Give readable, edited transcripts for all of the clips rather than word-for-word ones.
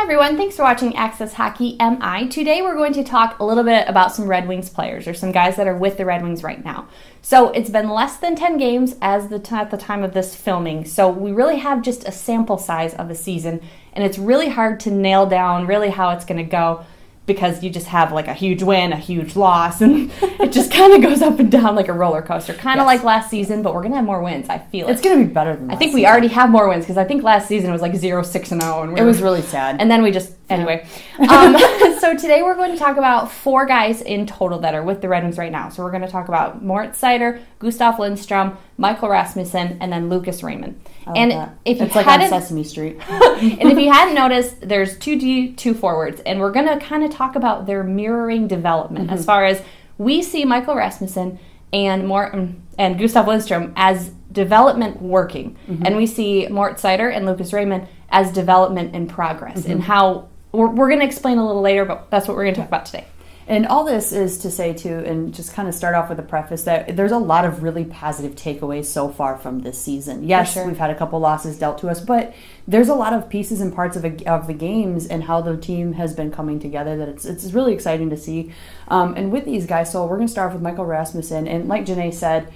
Hi everyone, thanks for watching Access Hockey MI. Today we're going to talk a little bit about some Red Wings players, or some guys that are with the Red Wings right now. So it's been less than 10 games at the time of this filming, so we really have just a sample size of a season, and it's really hard to nail down really how it's going to go, because you just have like a huge win, a huge loss, and it just kind of goes up and down like a roller coaster. Kind of like last season, but we're going to have more wins, I feel It's going to be better than last I think we already have more wins, because I think last season it was like 0-6-0. And it was really sad. And then we just, anyway. So today we're going to talk about 4 guys in total that are with the Red Wings right now. So we're going to talk about Moritz Seider, Gustav Lindstrom, Michael Rasmussen, and then Lucas Raymond. It's like on Sesame Street. And if you hadn't noticed, there's 2 forwards, and we're going to kind of talk about their mirroring development as far as we see Michael Rasmussen and Gustav Lindstrom as development working, and we see Moritz Seider and Lucas Raymond as development in progress, and how we're going to explain a little later, but that's what we're going to talk about today. And all this is to say, too, and just kind of start off with a preface, that there's a lot of really positive takeaways so far from this season. Yes, we've had a couple losses dealt to us, but there's a lot of pieces and parts of the games and how the team has been coming together that it's really exciting to see. And with these guys, so we're going to start off with Michael Rasmussen. And like Janae said,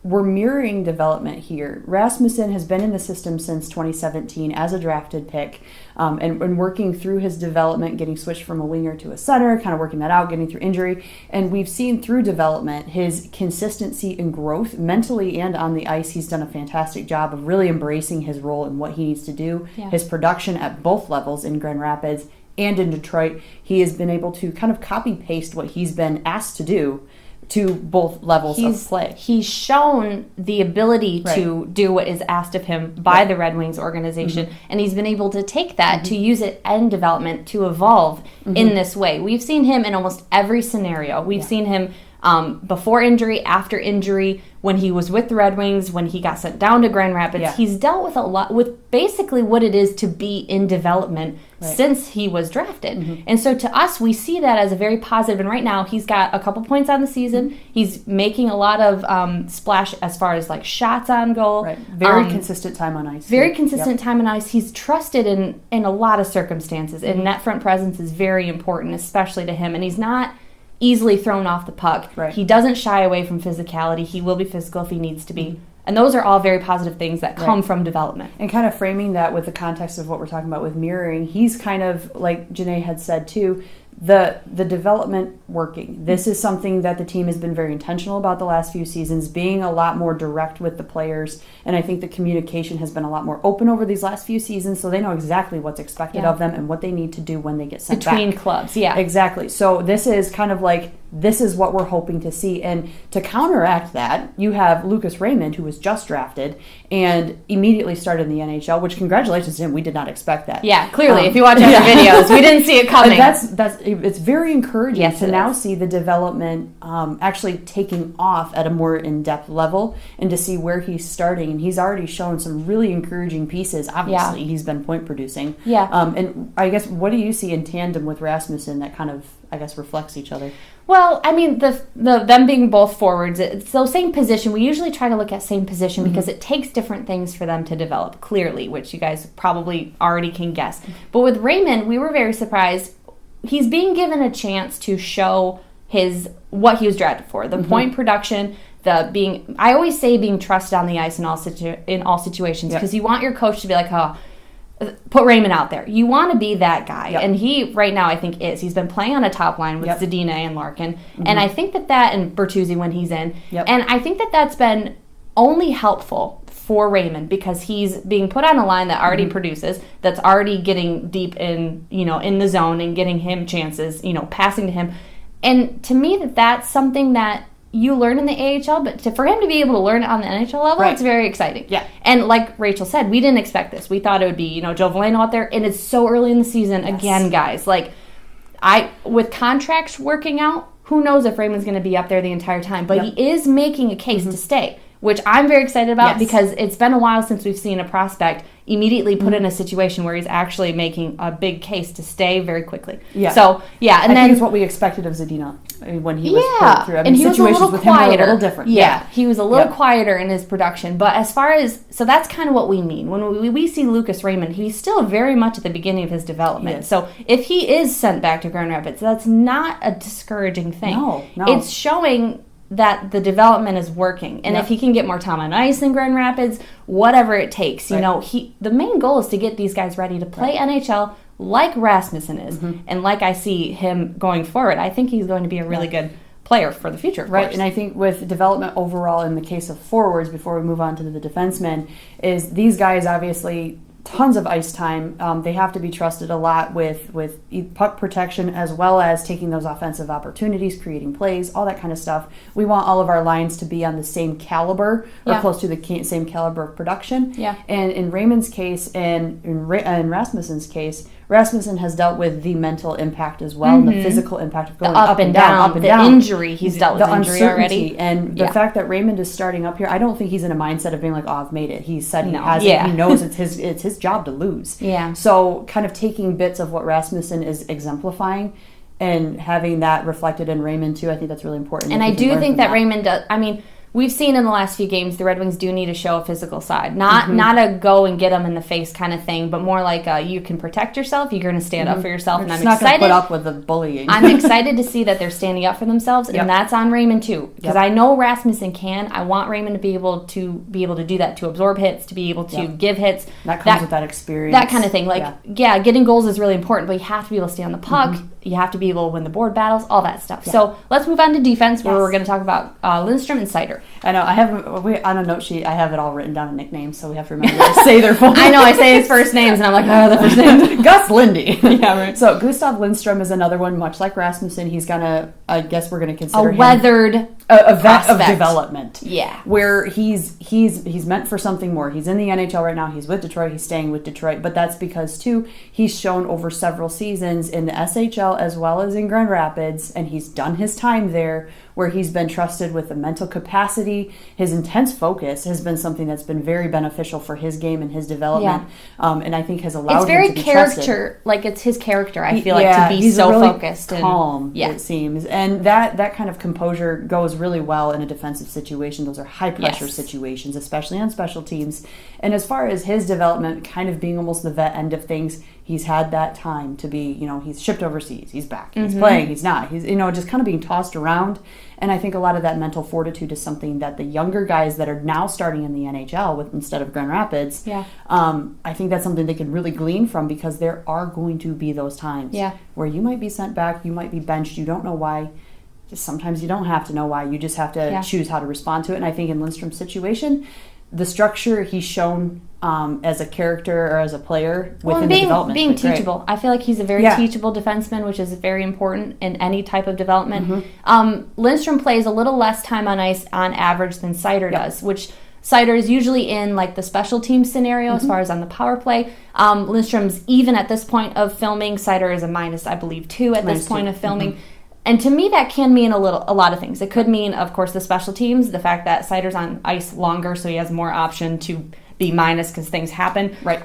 we're mirroring development here. Rasmussen has been in the system since 2017 as a drafted pick, and working through his development, getting switched from a winger to a center, kind of working that out, getting through injury. And we've seen through development his consistency and growth mentally and on the ice. He's done a fantastic job of really embracing his role and what he needs to do. His production at both levels in Grand Rapids and in Detroit, he has been able to kind of copy-paste what he's been asked to do to both levels of play. He's shown the ability to do what is asked of him by the Red Wings organization, and he's been able to take that to use it in development to evolve in this way. We've seen him in almost every scenario. We've seen him before injury, after injury, when he was with the Red Wings, when he got sent down to Grand Rapids. He's dealt with a lot, with basically what it is to be in development since he was drafted. And so to us, we see that as a very positive. And right now, he's got a couple points on the season. He's making a lot of splash as far as like shots on goal. Very consistent time on ice. Very consistent time on ice. He's trusted in a lot of circumstances. And net front presence is very important, especially to him. And he's not easily thrown off the puck. He doesn't shy away from physicality. He will be physical if he needs to be. And those are all very positive things that come from development. And kind of framing that with the context of what we're talking about with mirroring, he's kind of, like Janae had said too, the development working. This is something that the team has been very intentional about the last few seasons, being a lot more direct with the players. And I think the communication has been a lot more open over these last few seasons, so they know exactly what's expected of them and what they need to do when they get sent back. Between clubs, Exactly. So this is kind of like, this is what we're hoping to see. And to counteract that, you have Lucas Raymond, who was just drafted and immediately started in the NHL, which congratulations to him. We did not expect that. Yeah, clearly. If you watch other videos, we didn't see it coming. It's very encouraging to now see the development actually taking off at a more in-depth level, and to see where he's starting. And he's already shown some really encouraging pieces. Obviously, he's been point producing. And I guess, what do you see in tandem with Rasmussen that kind of, I guess, reflects each other? Well, I mean, them being both forwards, it's the same position. We usually try to look at same position because it takes different things for them to develop, clearly, which you guys probably already can guess. But with Raymond, we were very surprised. He's being given a chance to show what he was drafted for, the point production, I always say being trusted on the ice in all situations, because you want your coach to be like, put Raymond out there. You want to be that guy. And he, right now, I think is. He's been playing on a top line with Zadina and Larkin. And I think that and Bertuzzi when he's in. And I think that's been only helpful for Raymond, because he's being put on a line that already produces, that's already getting deep in the zone and getting him chances, passing to him. And to me, that's something that you learn in the AHL, but for him to be able to learn it on the NHL level, it's very exciting. And like Rachel said, we didn't expect this. We thought it would be, Joe Veleno out there, and it's so early in the season. Again, guys, with contracts working out, who knows if Raymond's going to be up there the entire time, but he is making a case to stay, which I'm very excited about, because it's been a while since we've seen a prospect immediately put in a situation where he's actually making a big case to stay very quickly. Yeah. So, yeah. And I then think it's what we expected of Zadina when he was put through. I mean, and he was a little with quieter. him were a little different. Yeah. He was a little quieter in his production. But as far as, so that's kind of what we mean. When we see Lucas Raymond, he's still very much at the beginning of his development. Yes. So if he is sent back to Grand Rapids, that's not a discouraging thing. No. It's showing that the development is working, and if he can get more time on ice in Grand Rapids, whatever it takes, you know, the main goal is to get these guys ready to play NHL like Rasmussen is, and like I see him going forward. I think he's going to be a really good player for the future, of course. And I think with development overall in the case of forwards, before we move on to the defensemen, is these guys obviously tons of ice time. They have to be trusted a lot with puck protection, as well as taking those offensive opportunities, creating plays, all that kind of stuff. We want all of our lines to be on the same caliber or close to the same caliber of production. Yeah. And in Raymond's case and in Rasmussen's case, Rasmussen has dealt with the mental impact as well, and the physical impact of going up and down, the injury. He's dealt with injury already. And the fact that Raymond is starting up here, I don't think he's in a mindset of being like, oh, I've made it. He said he has it. He knows it's his job to lose. Yeah. So kind of taking bits of what Rasmussen is exemplifying and having that reflected in Raymond too, I think that's really important. And I do think that Raymond does, I mean, we've seen in the last few games the Red Wings do need to show a physical side. Not a go and get them in the face kind of thing, but more like you can protect yourself, you're going to stand up for yourself. And I'm excited. Not going to put up with the bullying. I'm excited to see that they're standing up for themselves, and that's on Raymond too. Because I know Rasmussen can. I want Raymond to be able to do that, to absorb hits, to be able to give hits. That comes with that experience. That kind of thing. Like, getting goals is really important, but you have to be able to stay on the puck. You have to be able to win the board battles, all that stuff. So let's move on to defense, where we're going to talk about Lindstrom and Seider. I know. I have on a note sheet. I have it all written down in nicknames, so we have to remember to say their full names. I know. I say his first names, and I'm like, oh, the first name. Gus Lindy. Yeah, right. So Gustav Lindstrom is another one, much like Rasmussen. He's gonna. I guess we're gonna consider a weathered him a vet of development. Yeah, where he's meant for something more. He's in the NHL right now. He's with Detroit. He's staying with Detroit, but that's because too he's shown over several seasons in the SHL as well as in Grand Rapids, and he's done his time there, where he's been trusted with the mental capacity. His intense focus has been something that's been very beneficial for his game and his development, and I think has allowed him to be trusted. Like it's his character, I feel like, to be so really focused and calm, it seems. And that kind of composure goes really well in a defensive situation. Those are high-pressure situations, especially on special teams. And as far as his development kind of being almost the vet end of things, he's had that time to be, he's shipped overseas, he's back, he's playing, he's not, he's, just kind of being tossed around. And I think a lot of that mental fortitude is something that the younger guys that are now starting in the NHL instead of Grand Rapids, I think that's something they can really glean from, because there are going to be those times where you might be sent back, you might be benched, you don't know why. Sometimes you don't have to know why, you just have to choose how to respond to it. And I think in Lindstrom's situation, the structure he's shown as a character or as a player within the development. Being teachable. I feel like he's a very teachable defenseman, which is very important in any type of development. Lindstrom plays a little less time on ice on average than Seider does, which Seider is usually in like the special team scenario as far as on the power play. Lindstrom's even at this point of filming. Seider is a minus, I believe, 2 at this point of filming. And to me, that can mean a lot of things. It could mean, of course, the special teams, the fact that Seider's on ice longer, so he has more option to be minus because things happen. Right.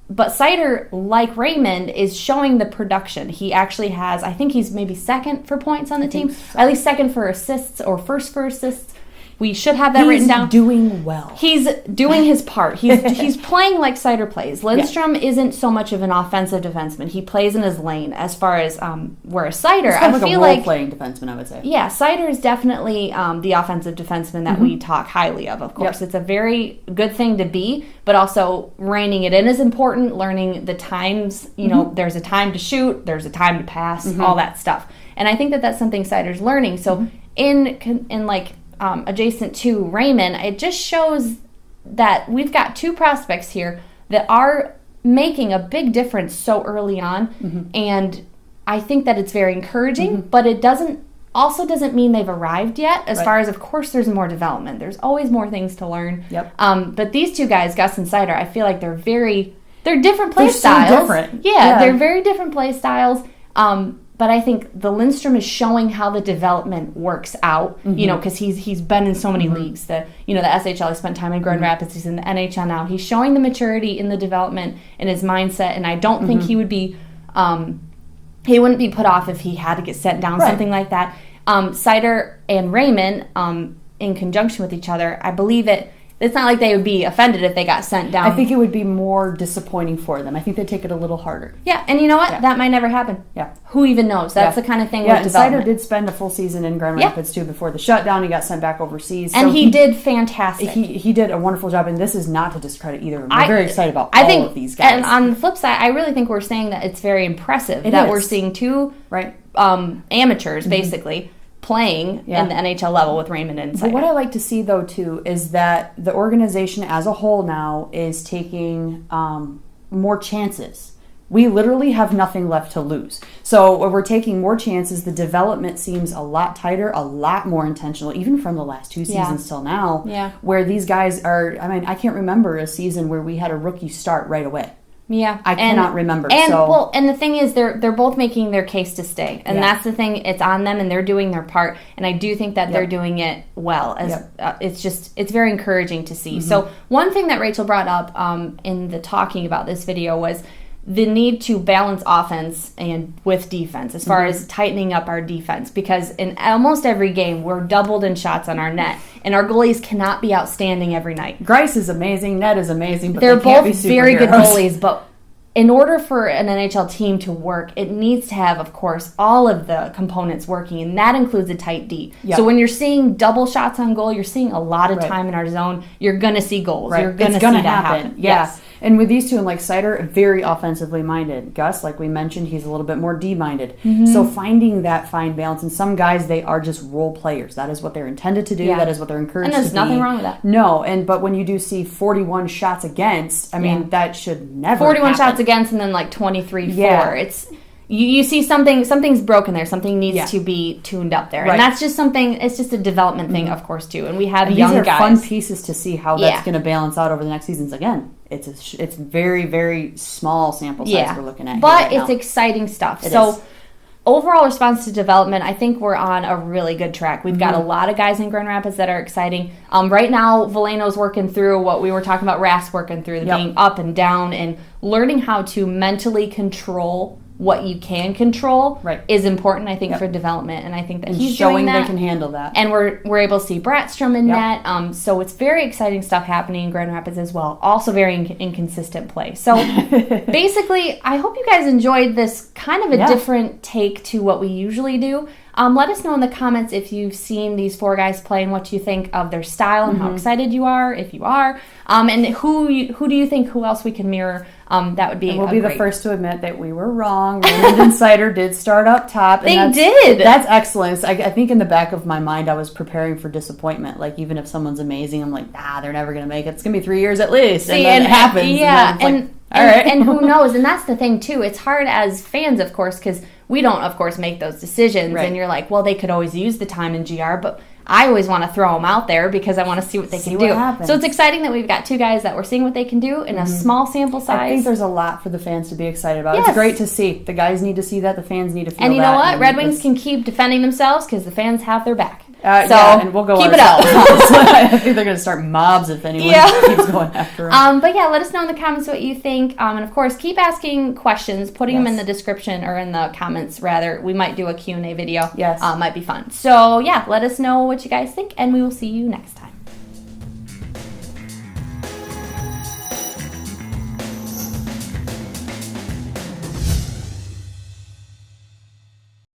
But Seider, like Raymond, is showing the production. He actually has, I think he's maybe second for points on the team, at least second for assists or first for assists. We should have that written down. He's doing well. He's doing his part. He's playing like Seider plays. Lindstrom isn't so much of an offensive defenseman. He plays in his lane as far as whereas Seider, I feel like a role-playing defenseman, I would say. Yeah, Seider is definitely the offensive defenseman that we talk highly of course. It's a very good thing to be, but also reining it in is important, learning the times. There's a time to shoot, there's a time to pass, all that stuff. And I think that that's something Seider's learning. So in like... adjacent to Raymond, it just shows that we've got 2 prospects here that are making a big difference so early on, and I think that it's very encouraging, but it doesn't mean they've arrived yet, as far as, of course, there's more development. There's always more things to learn. But these 2 guys, Gus and Seider, I feel like they're different play styles. So different. Yeah, they're very different play styles. But I think the Lindstrom is showing how the development works out, because he's been in so many leagues. The SHL, he spent time in Grand Rapids, he's in the NHL now. He's showing the maturity in the development and his mindset, and I don't think he would be, he wouldn't be put off if he had to get sent down, something like that. Seider and Raymond, in conjunction with each other, I believe it's not like they would be offended if they got sent down. I think it would be more disappointing for them. I think they'd take it a little harder. Yeah, and you know what? Yeah. That might never happen. Yeah. Who even knows? That's the kind of thing with development. Seider did spend a full season in Grand Rapids, too, before the shutdown. He got sent back overseas. And he did fantastic. He did a wonderful job, and this is not to discredit either of them. I'm very excited about all of these guys. And on the flip side, I really think we're saying that it's very impressive that we're seeing two amateurs, basically, playing in the NHL level with Raymond and Seider. But what I like to see, though, too, is that the organization as a whole now is taking more chances. We literally have nothing left to lose. So we're taking more chances. The development seems a lot tighter, a lot more intentional, even from the last 2 seasons till now, where these guys are, I can't remember a season where we had a rookie start right away. Yeah, I cannot remember. And the thing is, they're both making their case to stay, and that's the thing. It's on them, and they're doing their part. And I do think that they're doing it well. It's very encouraging to see. So one thing that Rachel brought up in the talking about this video was the need to balance offense and with defense, as far as tightening up our defense, because in almost every game we're doubled in shots on our net, and our goalies cannot be outstanding every night. Grice is amazing, Ned is amazing, but they're they can't both be very good goalies. But in order for an NHL team to work, it needs to have, of course, all of the components working, and that includes a tight D. So when you're seeing double shots on goal, you're seeing a lot of time in our zone. You're going to see goals. You're going to see that happen. Yes. And with these two, and like Seider, very offensively minded. Gus, like we mentioned, he's a little bit more D-minded. So finding that fine balance. And some guys, they are just role players. That is what they're intended to do. That is what they're encouraged to be. And there's nothing wrong with that. No, but when you do see 41 shots against, that should never 41 happen. shots against and then like 23-4. It's you see something's broken there. Something needs to be tuned up there. And that's just something, it's just a development thing, of course, too. And we have young guys. These are fun pieces to see how that's going to balance out over the next seasons. Again, it's very, very small sample size we're looking at. But it's exciting stuff. Overall response to development, I think we're on a really good track. We've got a lot of guys in Grand Rapids that are exciting. Right now, Valeno's working through what we were talking about, Ras working through, the being up and down and learning how to mentally control what you can control is important, I think, for development. And I think that he's showing doing that. They can handle that. And we're able to see Bratstrom in net. So it's very exciting stuff happening in Grand Rapids as well. Also very inconsistent play. So basically, I hope you guys enjoyed this kind of a different take to what we usually do. Let us know in the comments if you've seen these four guys play and what you think of their style and how excited you are, if you are. And who do you think, who else we can mirror? That would be and we'll be the first to admit that we were wrong. Raymond and Seider did start up top. And they did. That's excellent. I think in the back of my mind I was preparing for disappointment. Like, even if someone's amazing, I'm like, they're never going to make it. It's going to be 3 years at least. And then it happens. Yeah. And who knows? And that's the thing, too. It's hard as fans, of course, because we don't, of course, make those decisions. And you're like, well, they could always use the time in GR, but I always want to throw them out there because I want to see what they can do. So it's exciting that we've got two guys that we're seeing what they can do in a small sample size. I think there's a lot for the fans to be excited about. It's great to see. The guys need to see that. The fans need to feel that. And you know what? Red Wings can keep defending themselves because the fans have their back. And we'll go keep it up. I think they're going to start mobs if anyone keeps going after them. But let us know in the comments what you think. And of course, keep asking questions, putting them in the description or in the comments, rather. We might do a Q&A video. Yes. Might be fun. So, let us know what you guys think, and we will see you next time.